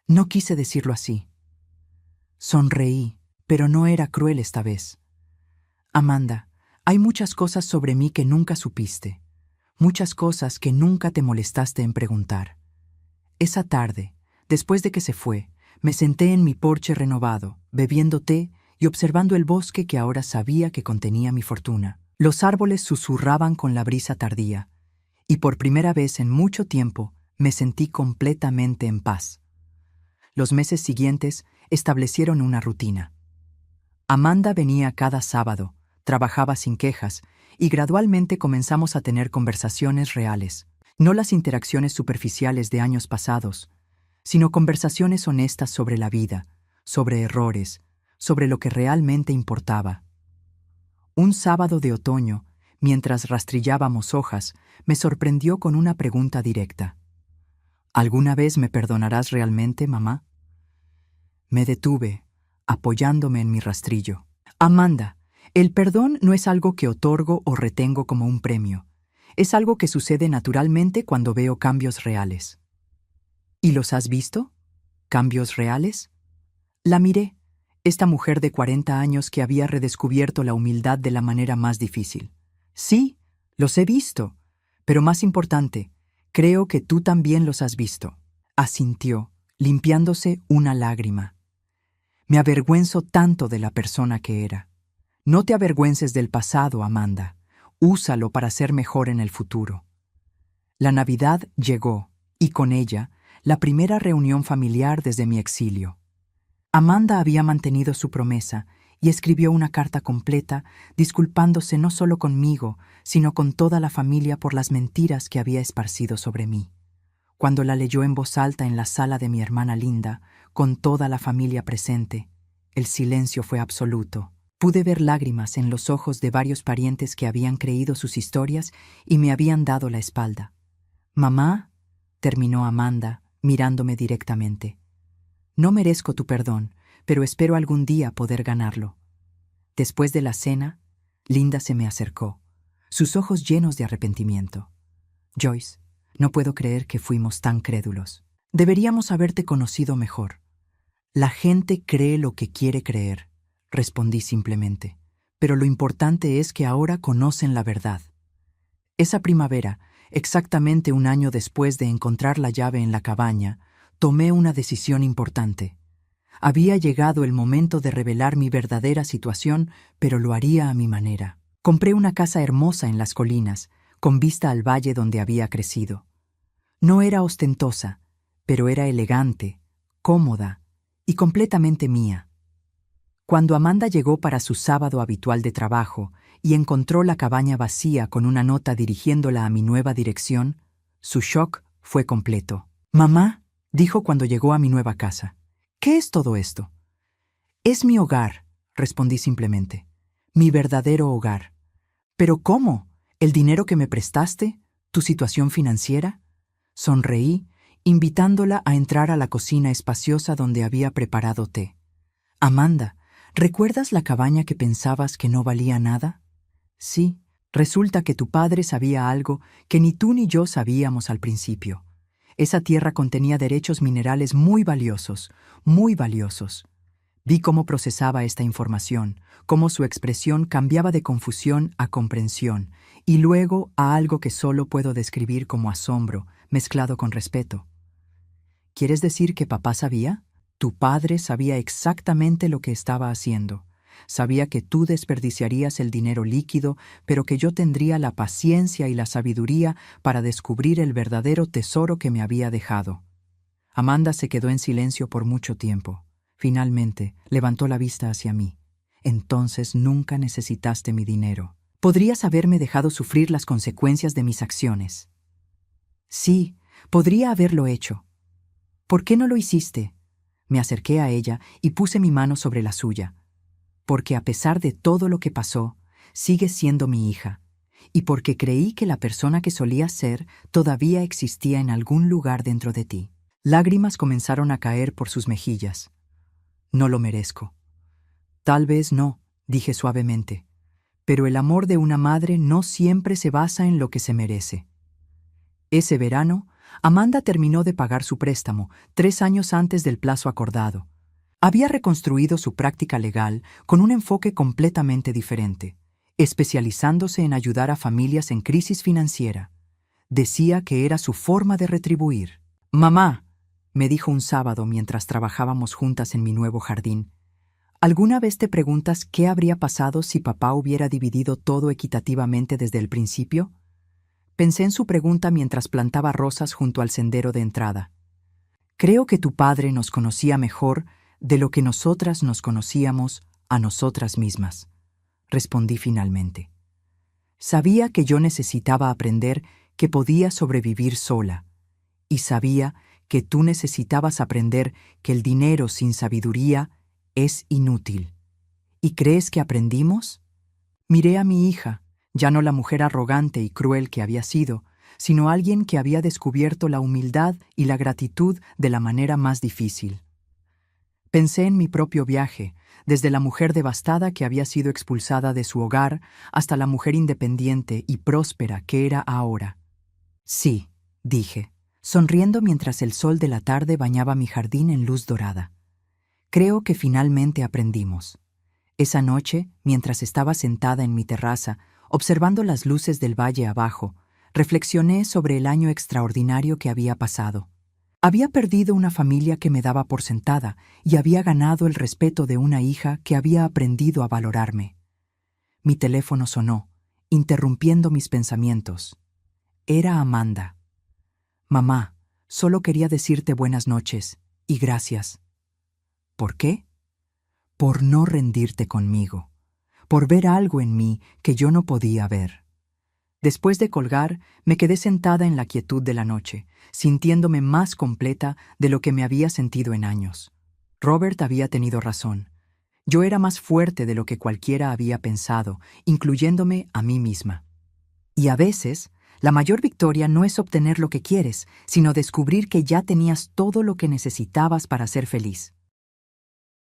[SPEAKER 1] No quise decirlo así. Sonreí, pero no era cruel esta vez. Amanda, hay muchas cosas sobre mí que nunca supiste. Muchas cosas que nunca te molestaste en preguntar. Esa tarde, después de que se fue, me senté en mi porche renovado, bebiendo té y observando el bosque que ahora sabía que contenía mi fortuna. Los árboles susurraban con la brisa tardía, y por primera vez en mucho tiempo me sentí completamente en paz. Los meses siguientes establecieron una rutina. Amanda venía cada sábado, trabajaba sin quejas, y gradualmente comenzamos a tener conversaciones reales, no las interacciones superficiales de años pasados, sino conversaciones honestas sobre la vida, sobre errores, sobre lo que realmente importaba. Un sábado de otoño, mientras rastrillábamos hojas, me sorprendió con una pregunta directa. ¿Alguna vez me perdonarás realmente, mamá? Me detuve, apoyándome en mi rastrillo. Amanda, el perdón no es algo que otorgo o retengo como un premio. Es algo que sucede naturalmente cuando veo cambios reales. ¿Y los has visto? ¿Cambios reales? La miré, esta mujer de 40 años que había redescubierto la humildad de la manera más difícil. Sí, los he visto, pero más importante, creo que tú también los has visto. Asintió, limpiándose una lágrima. Me avergüenzo tanto de la persona que era. No te avergüences del pasado, Amanda. Úsalo para ser mejor en el futuro. La Navidad llegó, y con ella, la primera reunión familiar desde mi exilio. Amanda había mantenido su promesa y escribió una carta completa, disculpándose no solo conmigo, sino con toda la familia por las mentiras que había esparcido sobre mí. Cuando la leyó en voz alta en la sala de mi hermana Linda, con toda la familia presente, el silencio fue absoluto. Pude ver lágrimas en los ojos de varios parientes que habían creído sus historias y me habían dado la espalda. «Mamá», terminó Amanda, mirándome directamente, «no merezco tu perdón, pero espero algún día poder ganarlo». Después de la cena, Linda se me acercó, sus ojos llenos de arrepentimiento. «Joyce, no puedo creer que fuimos tan crédulos. Deberíamos haberte conocido mejor». «La gente cree lo que quiere creer», respondí simplemente, «pero lo importante es que ahora conocen la verdad». Esa primavera, exactamente un año después de encontrar la llave en la cabaña, tomé una decisión importante. Había llegado el momento de revelar mi verdadera situación, pero lo haría a mi manera. Compré una casa hermosa en las colinas, con vista al valle donde había crecido. No era ostentosa, pero era elegante, cómoda y completamente mía. Cuando Amanda llegó para su sábado habitual de trabajo y encontró la cabaña vacía con una nota dirigiéndola a mi nueva dirección, su shock fue completo. «Mamá», dijo cuando llegó a mi nueva casa, «¿qué es todo esto?» «Es mi hogar», respondí simplemente. «Mi verdadero hogar». «¿Pero cómo? ¿El dinero que me prestaste? ¿Tu situación financiera?» Sonreí, invitándola a entrar a la cocina espaciosa donde había preparado té. Amanda, ¿recuerdas la cabaña que pensabas que no valía nada? Sí, resulta que tu padre sabía algo que ni tú ni yo sabíamos al principio. Esa tierra contenía derechos minerales muy valiosos, muy valiosos. Vi cómo procesaba esta información, cómo su expresión cambiaba de confusión a comprensión, y luego a algo que solo puedo describir como asombro, mezclado con respeto. ¿Quieres decir que papá sabía? Tu padre sabía exactamente lo que estaba haciendo. Sabía que tú desperdiciarías el dinero líquido, pero que yo tendría la paciencia y la sabiduría para descubrir el verdadero tesoro que me había dejado. Amanda se quedó en silencio por mucho tiempo. Finalmente, levantó la vista hacia mí. Entonces nunca necesitaste mi dinero. Podrías haberme dejado sufrir las consecuencias de mis acciones. Sí, podría haberlo hecho. ¿Por qué no lo hiciste? Me acerqué a ella y puse mi mano sobre la suya. Porque a pesar de todo lo que pasó, sigues siendo mi hija. Y porque creí que la persona que solías ser todavía existía en algún lugar dentro de ti. Lágrimas comenzaron a caer por sus mejillas. No lo merezco. Tal vez no, dije suavemente. Pero el amor de una madre no siempre se basa en lo que se merece. Ese verano, Amanda terminó de pagar su préstamo 3 años antes del plazo acordado. Había reconstruido su práctica legal con un enfoque completamente diferente, especializándose en ayudar a familias en crisis financiera. Decía que era su forma de retribuir. «Mamá», me dijo un sábado mientras trabajábamos juntas en mi nuevo jardín, ¿alguna vez te preguntas qué habría pasado si papá hubiera dividido todo equitativamente desde el principio? Pensé en su pregunta mientras plantaba rosas junto al sendero de entrada. Creo que tu padre nos conocía mejor de lo que nosotras nos conocíamos a nosotras mismas, respondí finalmente. Sabía que yo necesitaba aprender que podía sobrevivir sola, y sabía que tú necesitabas aprender que el dinero sin sabiduría es inútil. ¿Y crees que aprendimos? Miré a mi hija, ya no la mujer arrogante y cruel que había sido, sino alguien que había descubierto la humildad y la gratitud de la manera más difícil. Pensé en mi propio viaje, desde la mujer devastada que había sido expulsada de su hogar hasta la mujer independiente y próspera que era ahora. Sí, dije, sonriendo mientras el sol de la tarde bañaba mi jardín en luz dorada. Creo que finalmente aprendimos. Esa noche, mientras estaba sentada en mi terraza, observando las luces del valle abajo, reflexioné sobre el año extraordinario que había pasado. Había perdido una familia que me daba por sentada y había ganado el respeto de una hija que había aprendido a valorarme. Mi teléfono sonó, interrumpiendo mis pensamientos. Era Amanda. «Mamá, solo quería decirte buenas noches y gracias». ¿Por qué? Por no rendirte conmigo, por ver algo en mí que yo no podía ver. Después de colgar, me quedé sentada en la quietud de la noche, sintiéndome más completa de lo que me había sentido en años. Robert había tenido razón. Yo era más fuerte de lo que cualquiera había pensado, incluyéndome a mí misma. Y a veces, la mayor victoria no es obtener lo que quieres, sino descubrir que ya tenías todo lo que necesitabas para ser feliz.